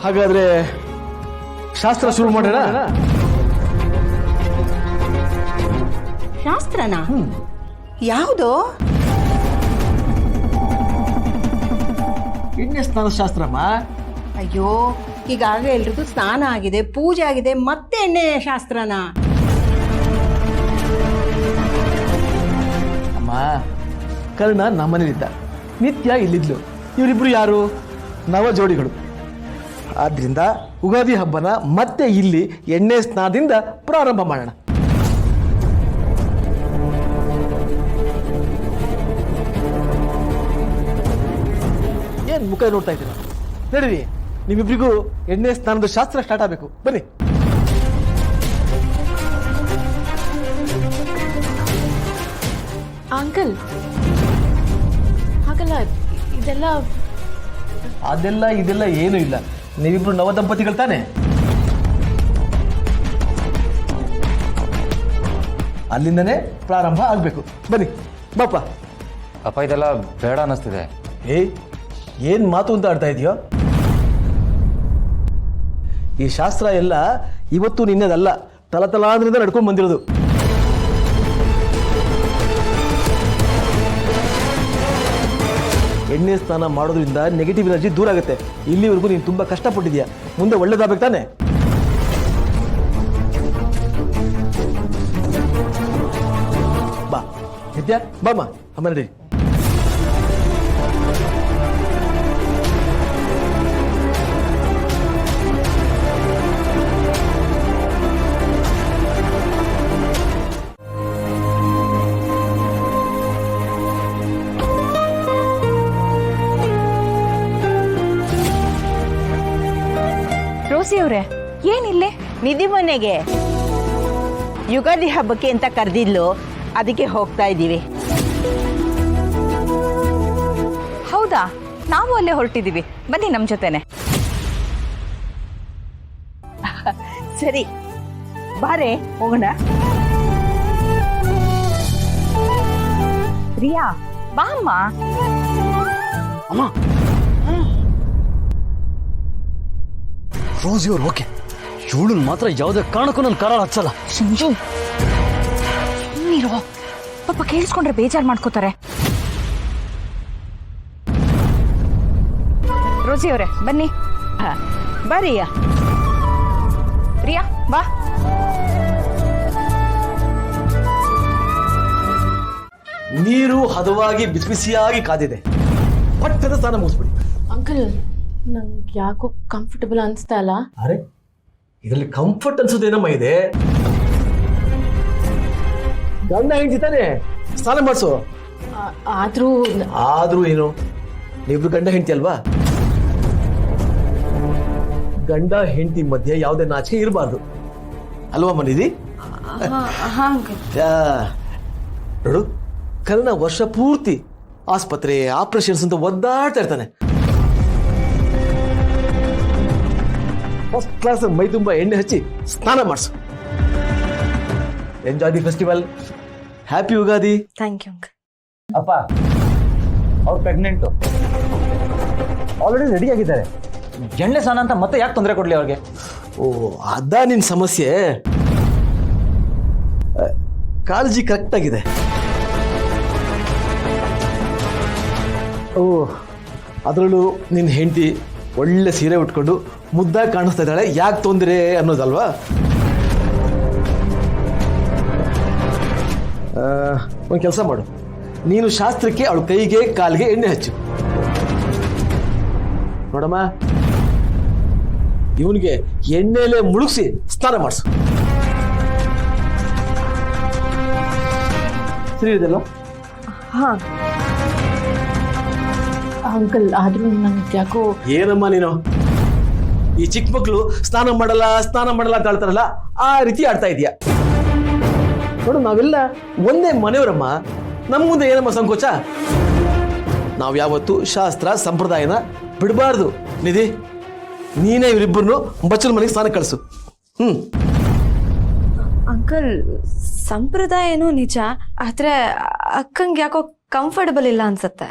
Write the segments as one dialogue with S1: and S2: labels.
S1: ಹಾಗಾದ್ರೆ ಶಾಸ್ತ್ರ ಶುರು ಮಾಡೋಣ.
S2: ಶಾಸ್ತ್ರನಾ? ಯಾವುದು?
S1: ಎಣ್ಣೆ ಸ್ನಾನ ಶಾಸ್ತ್ರಮ್ಮ.
S2: ಅಯ್ಯೋ, ಈಗಾಗ ಎಲ್ರಿಗೂ ಸ್ನಾನ ಆಗಿದೆ, ಪೂಜೆ ಆಗಿದೆ, ಮತ್ತೆ ಎಣ್ಣೆ ಶಾಸ್ತ್ರನಾ?
S1: ಅಮ್ಮ, ಕರ್ಣ ನಮ್ಮನೇಲಿದ್ದ, ನಿತ್ಯ ಇಲ್ಲಿದ್ಲು. ಇವರಿಬ್ರು ಯಾರು? ನವ ಜೋಡಿಗಳು. ಆದ್ರಿಂದ ಉಗಾದಿ ಹಬ್ಬನ ಮತ್ತೆ ಇಲ್ಲಿ ಎಣ್ಣೆ ಸ್ನಾನದಿಂದ ಪ್ರಾರಂಭ ಮಾಡೋಣ. ಏನ್ ಮುಖ ನೋಡ್ತಾ ಇದ್ದೀರಾ? ನಡೀರಿ, ನಿಮ್ಮಿಬ್ರಿಗೂ ಎಣ್ಣೆ ಸ್ನಾನದ ಶಾಸ್ತ್ರ ಸ್ಟಾರ್ಟ್ ಆಗಬೇಕು. ಬನ್ನಿ.
S3: ಅಂಕಲ್, ಹಾಗಲ್ಲ,
S1: ಇದೆಲ್ಲ ಏನೂ ಇಲ್ಲ. ನೀವಿಬ್ರು ನವ ದಂಪತಿಗಳು ತಾನೆ? ಅಲ್ಲಿಂದನೇ ಪ್ರಾರಂಭ ಆಗ್ಬೇಕು. ಬನ್ನಿ ಬಾಪ.
S4: ಅಪ್ಪ, ಇದೆಲ್ಲ ಬೇಡ ಅನ್ನಿಸ್ತಿದೆ.
S1: ಏನ್ ಮಾತು ಅಂತ ಆಡ್ತಾ ಇದೆಯೋ? ಈ ಶಾಸ್ತ್ರ ಎಲ್ಲ ಇವತ್ತು ನಿನ್ನೆದಲ್ಲ, ತಲತಲಾಂದ್ರಿಂದ ನಡ್ಕೊಂಡು ಬಂದಿರೋದು. ಎಣ್ಣೆ ಸ್ನಾನ ಮಾಡೋದ್ರಿಂದ ನೆಗೆಟಿವ್ ಎನರ್ಜಿ ದೂರ ಆಗುತ್ತೆ. ಇಲ್ಲಿವರೆಗೂ ನೀನು ತುಂಬಾ ಕಷ್ಟಪಟ್ಟಿದ್ಯಾ, ಮುಂದೆ ಒಳ್ಳೇದಾಗಬೇಕು ತಾನೆ? ಬಾ ನಿತ್ಯ, ಬಾಮ್ಮ, ಅಮ್ಮ ನಡಿ.
S3: ರೋಸಿ ಅವರೇ, ಏನಿಲ್ಲೇ?
S5: ನಿಧಿ ಮನೆಗೆ ಯುಗಾದಿ ಹಬ್ಬಕ್ಕೆ ಅಂತ ಕರೆದಿದ್ಲು, ಅದಕ್ಕೆ ಹೋಗ್ತಾ ಇದ್ದೀವಿ.
S3: ಹೌದಾ? ನಾವು ಅಲ್ಲೇ ಹೊರಟಿದ್ದೀವಿ, ಬನ್ನಿ ನಮ್ಮ ಜೊತೆನೆ.
S5: ಸರಿ, ಬಾರೆ ಹೋಗೋಣ.
S3: ರಿಯಾ, ಬಾ ಅಮ್ಮ.
S1: ಅಮ್ಮ, ರೋಸಿ ಅವ್ರು ಓಕೆ, ಇವಳನ್ನ ಮಾತ್ರ ಯಾವುದೇ ಕಾರಣಕ್ಕೂ ನನ್ನ ಕಾರಣ ಹಚ್ಚಲ್ಲ.
S3: ಸಂಜು, ನೀರು ಪಾಪ ಕೇಳಿಸ್ಕೊಂಡ್ರೆ ಬೇಜಾರು ಮಾಡ್ಕೋತಾರೆ. ರೋಸಿ ಅವರೇ, ಬನ್ನಿ.
S5: ಬಾರಿಯ.
S3: ರಿಯಾ, ಬಾ.
S1: ನೀರು ಹದವಾಗಿ ಬಿಸಿಬಿಸಿಯಾಗಿ ಕಾದಿದೆ. ಪಟ್ಟದ ಸ್ನಾನ ಮುಗಿಸ್ಬಿಡಿ.
S6: ಅಂಕಲ್, ನಂಗೆ ಯಾಕೋ ಕಂಫರ್ಟಬಲ್ ಅನಿಸ್ತಾ ಇಲ್ಲ.
S1: ಅರೆ, ಇದರಲ್ಲಿ ಕಂಫರ್ಟ್ ಅನ್ಸೋದೇನಮ್ಮ ಇದೆ? ಗಂಡ ಹೆಂಡತಿ ತಾನೆ, ಸ್ನಾನ ಮಾಡಿಸು. ಆದ್ರೂ ಏನು? ನೀವಿಬ್ರು ಗಂಡ ಹೆಂಡತಿ ಅಲ್ವಾ? ಗಂಡ ಹೆಂಡತಿ ಮಧ್ಯೆ ಯಾವುದೇ ನಾಚಿಕೆ ಇರಬಾರ್ದು ಅಲ್ವಾ ಮನಿದಿ? ನೋಡು, ಕರ್ಣ ವರ್ಷ ಪೂರ್ತಿ ಆಸ್ಪತ್ರೆ, ಆಪರೇಷನ್ಸ್ ಅಂತ ಒದ್ದಾಡ್ತಾ ಇರ್ತಾನೆ. ಫಸ್ಟ್ ಕ್ಲಾಸ್ ಮೈ ತುಂಬಾ ಎಣ್ಣೆ ಹಚ್ಚಿ ಸ್ನಾನ ಮಾಡಿಸು. Enjoy the festival. Happy Ugadi.
S6: Thank you uncle.
S4: ಅಪ್ಪ, ಅವ್ರು ಪ್ರೆಗ್ನೆಂಟು, ಆಲ್ರೆಡಿ ರೆಡಿ ಆಗಿದ್ದಾರೆ. ಎಣ್ಣೆ ಸ್ನಾನ ಅಂತ ಮತ್ತೆ ಯಾಕೆ ತೊಂದರೆ ಕೊಡ್ಲಿ ಅವ್ರಿಗೆ?
S1: ಓ, ಅದ ನಿನ್ ಸಮಸ್ಯೆ. ಕಾಳಜಿ ಕರೆಕ್ಟ್ ಆಗಿದೆ. ಓ, ಅದರಲ್ಲೂ ನಿನ್ನ ಹೆಂಡತಿ ಒಳ್ಳೆ ಸೀರೆ ಉಟ್ಕೊಂಡು ಮುದ್ದಾಗಿ ಕಾಣಿಸ್ತಾ ಇದ್ದಾಳೆ, ಯಾಕೆ ತೊಂದರೆ ಅನ್ನೋದಲ್ವಾ? ಒಂದು ಕೆಲಸ ಮಾಡು, ನೀನು ಶಾಸ್ತ್ರಕ್ಕೆ ಅವಳ ಕೈಗೆ ಕಾಲಿಗೆ ಎಣ್ಣೆ ಹಚ್ಚು. ನೋಡಮ್ಮ, ಇವನಿಗೆ ಎಣ್ಣೆಲೆ ಮುಳುಗಿಸಿ ಸ್ನಾನ ಮಾಡಿಸು. ಸರಿ ಇದೆಲ್ಲ?
S6: ಹಾ ಅಂಕಲ್, ಆದ್ರೂ ನಂಗೆ ಯಾಕೋ.
S1: ಏನಮ್ಮ ನೀನು, ಈ ಚಿಕ್ಕ ಮಕ್ಕಳು ಸ್ನಾನ ಮಾಡಲ್ಲ ಅಂತ ಹೇಳ್ತಾರಲ್ಲ, ಆ ರೀತಿ ಆಡ್ತಾ ಇದೀಯ. ನೋಡು, ನಾವೆಲ್ಲ ಒಂದೇ ಮನೆಯವರಮ್ಮ, ನಮ್ಮ ಮುಂದೆ ಏನಮ್ಮ ಸಂಕೋಚ? ನಾವು ಯಾವತ್ತು ಶಾಸ್ತ್ರ ಸಂಪ್ರದಾಯನ ಬಿಡಬಾರ್ದು. ನಿಧಿ, ನೀನೇ ಇವರಿಬ್ಬರನ್ನು ಬಚ್ಚಲ ಮನೆಗೆ ಸ್ನಾನ ಕಳಿಸು.
S7: ಅಂಕಲ್, ಸಂಪ್ರದಾಯ ಏನೋ ನಿಜ, ಆದ್ರೆ ಅಕ್ಕಂಗೆ ಯಾಕೋ ಕಂಫರ್ಟಬಲ್ ಇಲ್ಲ ಅನ್ಸತ್ತೆ.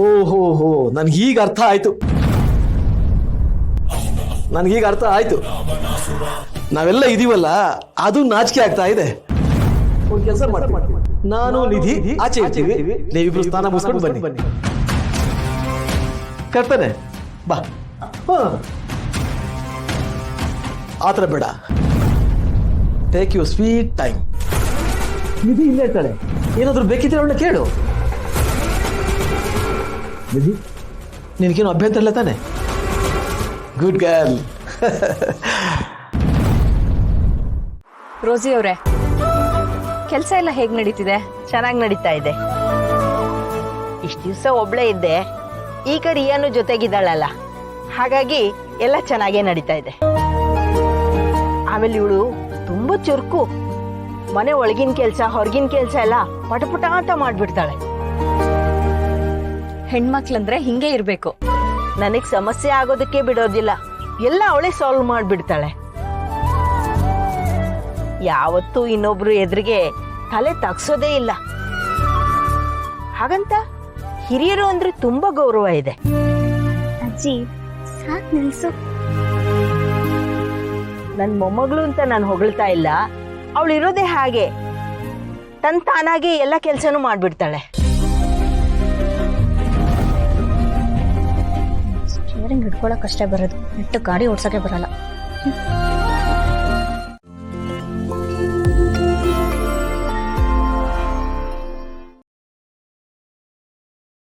S1: ಓಹೋ ಹೋ ನನ್ಗೀಗ ಅರ್ಥ ಆಯ್ತು. ನಾವೆಲ್ಲ ಇದೀವಲ್ಲ ಅದು ನಾಚಿಕೆ ಆಗ್ತಾ ಇದೆ. ಒಂದು ಕೆಲಸ ಮಾಡ್ತೀವಿ, ನಾನು ನಿಧಿ ಆಚೆ ಇರ್ತೀವಿ, ನೀವಿಬ್ರು ಸ್ನಾನ ಮುಗಿಸ್ಕೊಂಡು ಬನ್ನಿ. ಕರ್ತನೆ ಬಾ. ಆತರ ಬೇಡ, ಟೇಕ್ ಯು ಸ್ವೀಟ್ ಟೈಮ್. ನಿಧಿ ಇಲ್ಲೇ ಇರ್ತಾಳೆ, ಏನಾದ್ರು ಬೇಕಿದ್ರೆ ಅವಳನ್ನ ಕೇಳು. ನಿಧಿ ನಿನಗೇನು ಅಭ್ಯಂತರ ಇಲ್ಲ ತಾನೆ? Good girl.
S3: ರೋಸಿ ಅವರೇ, ಕೆಲಸ ಎಲ್ಲ ಹೇಗೆ ನಡೀತಿದೆ?
S5: ಚೆನ್ನಾಗಿ ನಡೀತಾ ಇದೆ. ಇಷ್ಟು ದಿವಸ ಒಬ್ಳೇ ಇದ್ದೆ, ಈಗ ರಿಯಾನು ಜೊತೆಗಿದ್ದಾಳಲ್ಲ, ಹಾಗಾಗಿ ಎಲ್ಲ ಚೆನ್ನಾಗೇ ನಡೀತಾ ಇದೆ. ಆಮೇಲೆ ಇವಳು ತುಂಬಾ ಚುರುಕು, ಮನೆ ಒಳಗಿನ ಕೆಲಸ ಹೊರಗಿನ ಕೆಲಸ ಎಲ್ಲ ಪಟಪಟ ಅಂತ ಮಾಡ್ಬಿಡ್ತಾಳೆ.
S3: ಹೆಣ್ಮಕ್ಳಂದ್ರೆ ಹಿಂಗೆ ಇರ್ಬೇಕು.
S5: ನನಗ್ ಸಮಸ್ಯೆ ಆಗೋದಕ್ಕೆ ಬಿಡೋದಿಲ್ಲ, ಎಲ್ಲ ಅವಳೇ ಸಾಲ್ವ್ ಮಾಡ್ಬಿಡ್ತಾಳೆ. ಯಾವತ್ತೂ ಇನ್ನೊಬ್ರು ಎದುರಿಗೆ ತಲೆ ತಗ್ಸೋದೇ ಇಲ್ಲ. ಹಾಗಂತ ಹಿರಿಯರು ಅಂದ್ರೆ ತುಂಬಾ ಗೌರವ ಇದೆ.
S8: ಅಜ್ಜಿ ಸಾಕ್ ನಿಲ್ಸು.
S5: ನನ್ ಮೊಮ್ಮಗಳು ಅಂತ ನಾನು ಹೊಗಳ್ತಾ ಇಲ್ಲ, ಅವಳು ಇರೋದೇ ಹಾಗೆ, ತಾನಾಗೆ ಎಲ್ಲ ಕೆಲ್ಸನೂ ಮಾಡ್ಬಿಡ್ತಾಳೆ.
S8: ಸ್ಟೀರಿಂಗ್ ಹಿಡ್ಕೊಳಕ್ ಅಷ್ಟೇ ಬರೋದು, ನೆಟ್ಟು ಗಾಡಿ ಓಡ್ಸಕ್ಕೆ ಬರಲ್ಲ.